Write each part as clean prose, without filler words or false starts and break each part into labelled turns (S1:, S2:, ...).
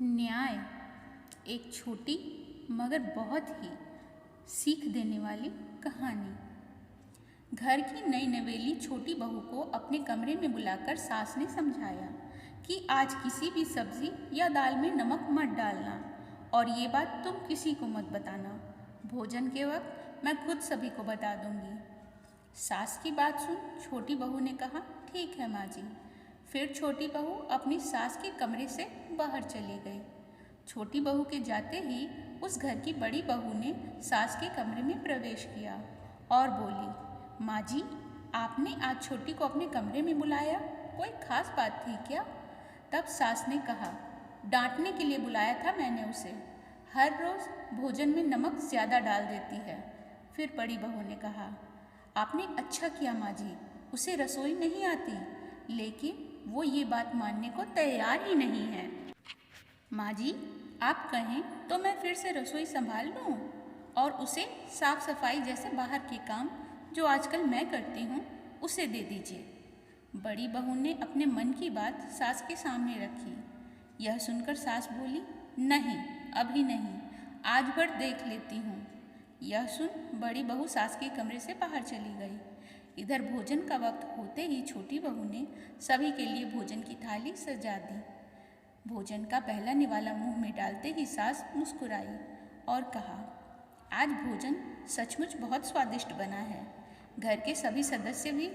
S1: न्याय एक छोटी मगर बहुत ही सीख देने वाली कहानी। घर की नई नवेली छोटी बहू को अपने कमरे में बुलाकर सास ने समझाया कि आज किसी भी सब्जी या दाल में नमक मत डालना और ये बात तुम किसी को मत बताना। भोजन के वक्त मैं खुद सभी को बता दूंगी। सास की बात सुन छोटी बहू ने कहा, ठीक है माँ जी। फिर छोटी बहू अपनी सास के कमरे से बाहर चली गई। छोटी बहू के जाते ही उस घर की बड़ी बहू ने सास के कमरे में प्रवेश किया और बोली, माँ जी, आपने आज छोटी को अपने कमरे में बुलाया, कोई खास बात थी क्या? तब सास ने कहा, डांटने के लिए बुलाया था मैंने उसे, हर रोज़ भोजन में नमक ज़्यादा डाल देती है। फिर बड़ी बहू ने कहा, आपने अच्छा किया माँ जी, उसे रसोई नहीं आती, लेकिन वो ये बात मानने को तैयार ही नहीं है। माँ जी, आप कहें तो मैं फिर से रसोई संभाल लूँ और उसे साफ सफाई जैसे बाहर के काम जो आजकल मैं करती हूँ उसे दे दीजिए। बड़ी बहू ने अपने मन की बात सास के सामने रखी। यह सुनकर सास बोली, नहीं, अभी नहीं, आज भर देख लेती हूँ। यह सुन बड़ी बहू सास के कमरे से बाहर चली गई। इधर भोजन का वक्त होते ही छोटी बहू ने सभी के लिए भोजन की थाली सजा दी। भोजन का पहला निवाला मुंह में डालते ही सास मुस्कुराई और कहा, आज भोजन सचमुच बहुत स्वादिष्ट बना है। घर के सभी सदस्य भी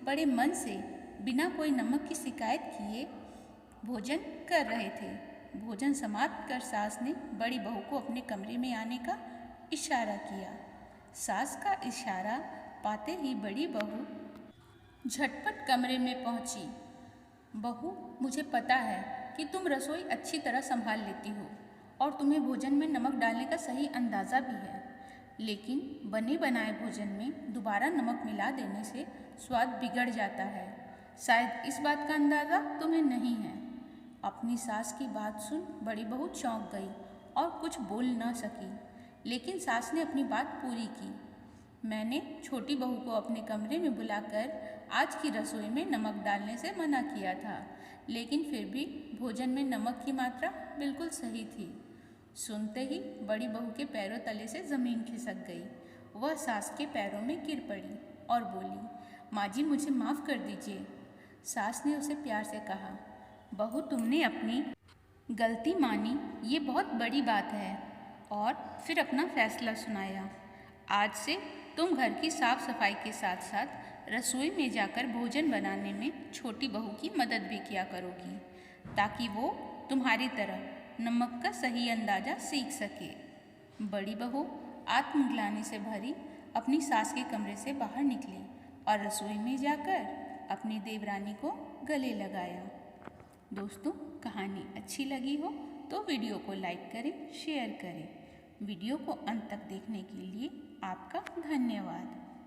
S1: बड़े मन से बिना कोई नमक की शिकायत किए भोजन कर रहे थे। भोजन समाप्त कर सास ने बड़ी बहू को अपने कमरे में आने का इशारा किया। सास का इशारा पाते ही बड़ी बहू झटपट कमरे में पहुंची। बहू, मुझे पता है कि तुम रसोई अच्छी तरह संभाल लेती हो और तुम्हें भोजन में नमक डालने का सही अंदाज़ा भी है, लेकिन बने बनाए भोजन में दोबारा नमक मिला देने से स्वाद बिगड़ जाता है। शायद इस बात का अंदाज़ा तुम्हें नहीं है। अपनी सास की बात सुन बड़ी बहू चौंक गई और कुछ बोल न सकी, लेकिन सास ने अपनी बात पूरी की। मैंने छोटी बहू को अपने कमरे में बुलाकर आज की रसोई में नमक डालने से मना किया था, लेकिन फिर भी भोजन में नमक की मात्रा बिल्कुल सही थी। सुनते ही बड़ी बहू के पैरों तले से ज़मीन खिसक गई। वह सास के पैरों में गिर पड़ी और बोली, माँ जी, मुझे माफ़ कर दीजिए। सास ने उसे प्यार से कहा, बहू, तुमने अपनी गलती मानी, ये बहुत बड़ी बात है। और फिर अपना फैसला सुनाया। आज से तुम घर की साफ सफाई के साथ साथ रसोई में जाकर भोजन बनाने में छोटी बहू की मदद भी किया करोगी, ताकि वो तुम्हारी तरह नमक का सही अंदाज़ा सीख सके। बड़ी बहू आत्मग्लानि से भरी अपनी सास के कमरे से बाहर निकली और रसोई में जाकर अपनी देवरानी को गले लगाया। दोस्तों, कहानी अच्छी लगी हो तो वीडियो को लाइक करें, शेयर करें। वीडियो को अंत तक देखने के लिए आपका धन्यवाद।